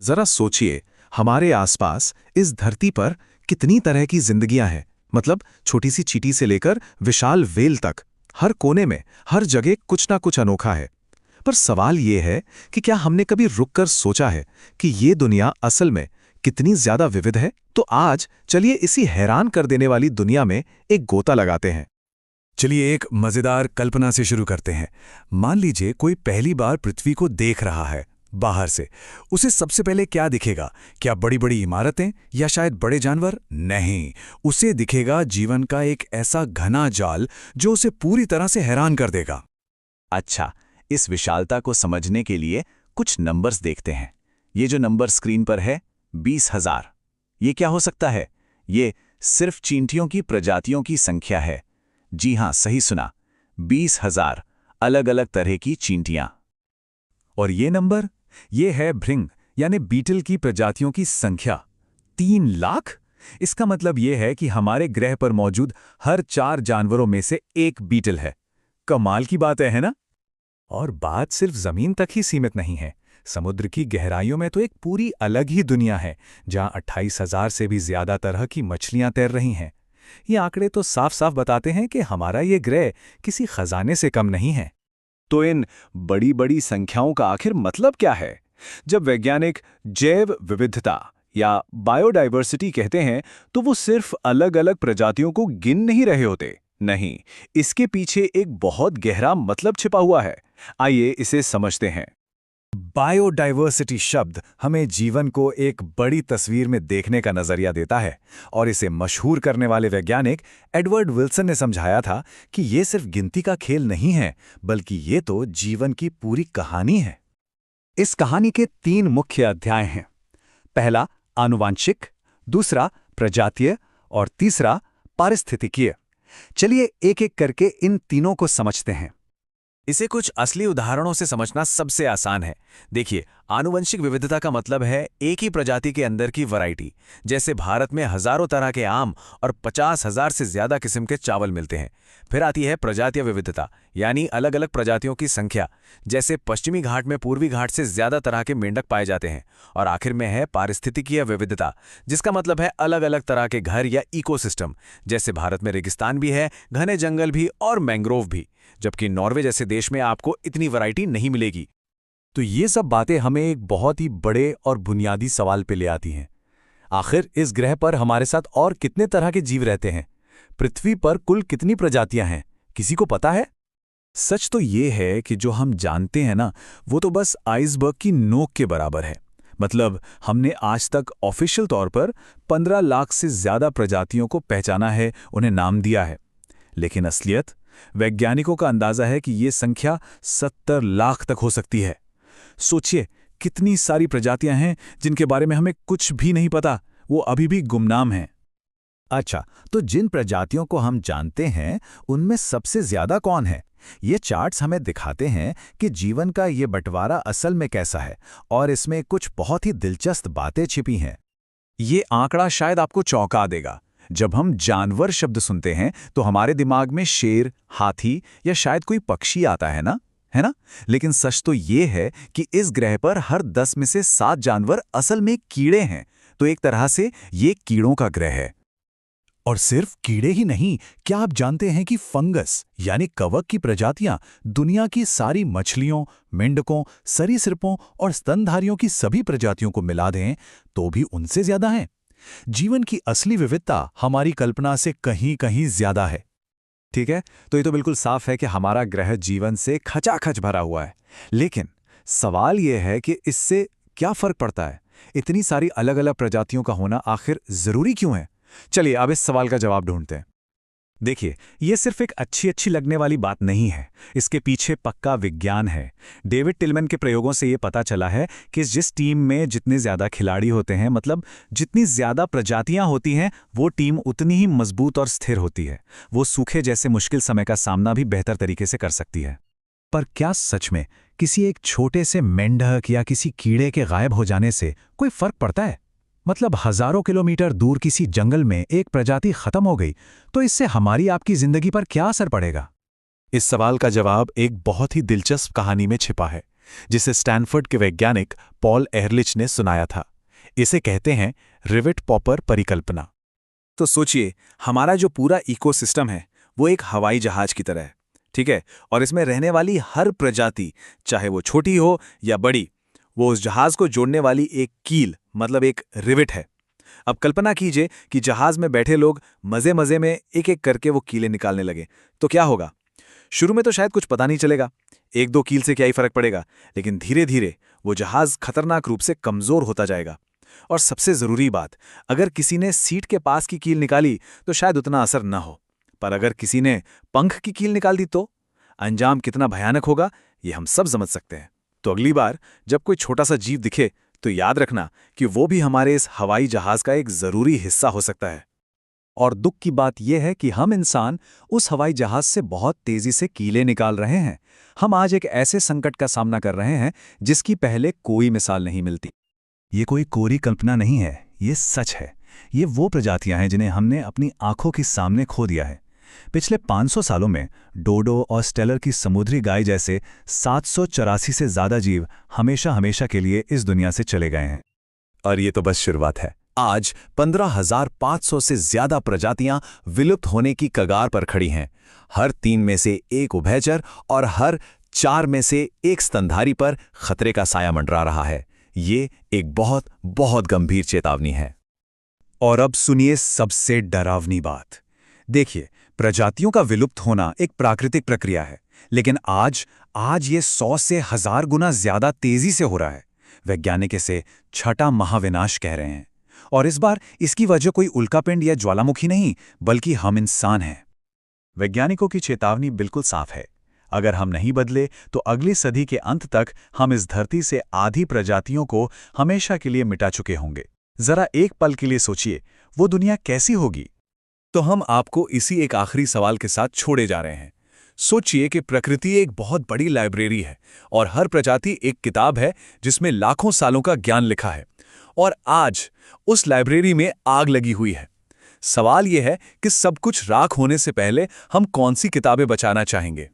जरा सोचिए, हमारे आसपास इस धरती पर कितनी तरह की जिंदगियां हैं। मतलब छोटी सी चींटी से लेकर विशाल व्हेल तक, हर कोने में, हर जगह कुछ ना कुछ अनोखा है। पर सवाल ये है कि क्या हमने कभी रुककर सोचा है कि ये दुनिया असल में कितनी ज्यादा विविध है? तो आज चलिए इसी हैरान कर देने वाली दुनिया में एक गोता लगाते हैं। चलिए एक मजेदार कल्पना से शुरू करते हैं। मान लीजिए कोई पहली बार पृथ्वी को देख रहा है बाहर से। उसे सबसे पहले क्या दिखेगा? क्या बड़ी बड़ी इमारतें या शायद बड़े जानवर? नहीं, उसे दिखेगा जीवन का एक ऐसा घना जाल जो उसे पूरी तरह से हैरान कर देगा। अच्छा, इस विशालता को समझने के लिए कुछ नंबर्स देखते हैं। ये जो नंबर स्क्रीन पर है, 20,000। ये क्या हो सकता है? ये सिर्फ चींटियों की प्रजातियों की संख्या है। जी हां, सही सुना, 20,000 अलग अलग तरह की चींटियां। और ये नंबर, ये है भृंग यानी बीटल की प्रजातियों की संख्या, 3 लाख। इसका मतलब ये है कि हमारे ग्रह पर मौजूद हर 4 जानवरों में से एक बीटल है। कमाल की बात है ना? और बात सिर्फ जमीन तक ही सीमित नहीं है। समुद्र की गहराइयों में तो एक पूरी अलग ही दुनिया है, जहां 28,000 से भी ज्यादा तरह की मछलियां तैर रही हैं। ये आंकड़े तो साफ साफ बताते हैं कि हमारा ये ग्रह किसी खजाने से कम नहीं है। तो इन बड़ी बड़ी संख्याओं का आखिर मतलब क्या है? जब वैज्ञानिक जैव विविधता या बायोडाइवर्सिटी कहते हैं, तो वो सिर्फ अलग अलग प्रजातियों को गिन नहीं रहे होते। नहीं, इसके पीछे एक बहुत गहरा मतलब छिपा हुआ है। आइए इसे समझते हैं। बायोडाइवर्सिटी शब्द हमें जीवन को एक बड़ी तस्वीर में देखने का नजरिया देता है, और इसे मशहूर करने वाले वैज्ञानिक एडवर्ड विल्सन ने समझाया था कि ये सिर्फ गिनती का खेल नहीं है, बल्कि ये तो जीवन की पूरी कहानी है। इस कहानी के 3 मुख्य अध्याय हैं। पहला आनुवांशिक, दूसरा प्रजातीय और तीसरा पारिस्थितिकीय। चलिए एक एक करके इन तीनों को समझते हैं। इसे कुछ असली उदाहरणों से समझना सबसे आसान है। देखिए, आनुवंशिक विविधता का मतलब है एक ही प्रजाति के अंदर की वैरायटी। जैसे भारत में हजारों तरह के आम और 50,000 से ज्यादा किस्म के चावल मिलते हैं। फिर आती है प्रजातीय विविधता, यानी अलग अलग प्रजातियों की संख्या। जैसे पश्चिमी घाट में पूर्वी घाट से ज्यादा तरह के मेंढक पाए जाते हैं। और आखिर में है पारिस्थितिकीय विविधता, जिसका मतलब है अलग अलग तरह के घर या इकोसिस्टम। जैसे भारत में रेगिस्तान भी है, घने जंगल भी और मैंग्रोव भी, जबकि नॉर्वे जैसे देश में आपको इतनी वैरायटी नहीं मिलेगी। तो ये सब बातें हमें एक बहुत ही बड़े और बुनियादी सवाल पे ले आती हैं। आखिर इस ग्रह पर हमारे साथ और कितने तरह के जीव रहते हैं? पृथ्वी पर कुल कितनी प्रजातियां हैं? किसी को पता है? सच तो ये है कि जो हम जानते हैं ना, वो तो बस आइसबर्ग की नोक के बराबर है। मतलब हमने आज तक ऑफिशियल तौर पर 15 लाख से ज्यादा प्रजातियों को पहचाना है, उन्हें नाम दिया है। लेकिन असलियत, वैज्ञानिकों का अंदाजा है कि ये संख्या 70 लाख तक हो सकती है। सोचिए, कितनी सारी प्रजातियां हैं जिनके बारे में हमें कुछ भी नहीं पता, वो अभी भी गुमनाम हैं। अच्छा, तो जिन प्रजातियों को हम जानते हैं, उनमें सबसे ज्यादा कौन है? ये चार्ट्स हमें दिखाते हैं कि जीवन का ये बंटवारा असल में कैसा है, और इसमें कुछ बहुत ही दिलचस्प बातें छिपी हैं। ये आंकड़ा शायद आपको चौंका देगा। जब हम जानवर शब्द सुनते हैं तो हमारे दिमाग में शेर, हाथी या शायद कोई पक्षी आता है ना? लेकिन सच तो ये है कि इस ग्रह पर हर 10 में से 7 जानवर असल में कीड़े हैं। तो एक तरह से ये कीड़ों का ग्रह है। और सिर्फ कीड़े ही नहीं, क्या आप जानते हैं कि फंगस यानी कवक की प्रजातियां दुनिया की सारी मछलियों, मेंढकों, सरीसृपों और स्तनधारियों की सभी प्रजातियों को मिला दें तो भी उनसे ज्यादा हैं? जीवन की असली विविधता हमारी कल्पना से कहीं कहीं ज्यादा है। ठीक है, तो ये तो बिल्कुल साफ है कि हमारा ग्रह जीवन से खचाखच भरा हुआ है। लेकिन सवाल यह है कि इससे क्या फर्क पड़ता है? इतनी सारी अलग अलग प्रजातियों का होना आखिर जरूरी क्यों है? चलिए अब इस सवाल का जवाब ढूंढते हैं। देखिए, ये सिर्फ एक अच्छी लगने वाली बात नहीं है, इसके पीछे पक्का विज्ञान है। डेविड टिलमैन के प्रयोगों से ये पता चला है कि जिस टीम में जितने ज्यादा खिलाड़ी होते हैं, मतलब जितनी ज्यादा प्रजातियां होती हैं, वो टीम उतनी ही मजबूत और स्थिर होती है। वो सूखे जैसे मुश्किल समय का सामना भी बेहतर तरीके से कर सकती है। पर क्या सच में किसी एक छोटे से मेंढक या किसी कीड़े के गायब हो जाने से कोई फर्क पड़ता है? मतलब हजारों किलोमीटर दूर किसी जंगल में एक प्रजाति खत्म हो गई तो इससे हमारी आपकी जिंदगी पर क्या असर पड़ेगा? इस सवाल का जवाब एक बहुत ही दिलचस्प कहानी में छिपा है, जिसे स्टैनफोर्ड के वैज्ञानिक पॉल एहरलिच ने सुनाया था। इसे कहते हैं रिवेट पॉपर परिकल्पना। तो सोचिए, हमारा जो पूरा इकोसिस्टम है वो एक हवाई जहाज की तरह है, ठीक है? और इसमें रहने वाली हर प्रजाति, चाहे वो छोटी हो या बड़ी, वो उस जहाज को जोड़ने वाली एक कील मतलब एक रिवेट है। अब कल्पना कीजिए कि जहाज में बैठे लोग मजे मजे में एक एक करके वो कीलें निकालने लगे, तो क्या होगा? शुरू में तो शायद कुछ पता नहीं चलेगा, एक दो कील से क्या ही फर्क पड़ेगा, लेकिन धीरे धीरे वो जहाज खतरनाक रूप से कमजोर होता जाएगा। और सबसे जरूरी बात, अगर किसी ने सीट के पास की कील निकाली तो शायद उतना असर न हो, पर अगर किसी ने पंख की कील निकाल दी तो अंजाम कितना भयानक होगा ये हम सब समझ सकते हैं। तो अगली बार जब कोई छोटा सा जीव दिखे तो याद रखना कि वो भी हमारे इस हवाई जहाज का एक जरूरी हिस्सा हो सकता है। और दुख की बात यह है कि हम इंसान उस हवाई जहाज से बहुत तेजी से कीलें निकाल रहे हैं। हम आज एक ऐसे संकट का सामना कर रहे हैं जिसकी पहले कोई मिसाल नहीं मिलती। ये कोई कोरी कल्पना नहीं है, ये सच है। ये वो प्रजातियां हैं जिन्हें हमने अपनी आंखों के सामने खो दिया है। पिछले 500 सालों में डोडो और स्टेलर की समुद्री गाय जैसे 784 से ज्यादा जीव हमेशा के लिए इस दुनिया से चले गए हैं। और ये तो बस शुरुआत है। आज 15,500 से ज्यादा प्रजातियां विलुप्त होने की कगार पर खड़ी हैं। हर 3 में से एक उभयचर और हर 4 में से एक स्तनधारी पर खतरे का साया मंडरा रहा है। ये एक बहुत बहुत गंभीर चेतावनी है। और अब सुनिए सबसे डरावनी बात। देखिए, प्रजातियों का विलुप्त होना एक प्राकृतिक प्रक्रिया है, लेकिन आज ये 100 से 1000 गुना ज्यादा तेजी से हो रहा है। वैज्ञानिक इसे छठा महाविनाश कह रहे हैं। और इस बार इसकी वजह कोई उल्कापिंड या ज्वालामुखी नहीं, बल्कि हम इंसान हैं। वैज्ञानिकों की चेतावनी बिल्कुल साफ है। अगर हम नहीं बदले तो अगली सदी के अंत तक हम इस धरती से आधी प्रजातियों को हमेशा के लिए मिटा चुके होंगे। जरा एक पल के लिए सोचिए, वो दुनिया कैसी होगी। तो हम आपको इसी एक आखिरी सवाल के साथ छोड़े जा रहे हैं। सोचिए कि प्रकृति एक बहुत बड़ी लाइब्रेरी है और हर प्रजाति एक किताब है जिसमें लाखों सालों का ज्ञान लिखा है। और आज उस लाइब्रेरी में आग लगी हुई है। सवाल यह है कि सब कुछ राख होने से पहले हम कौन सी किताबें बचाना चाहेंगे।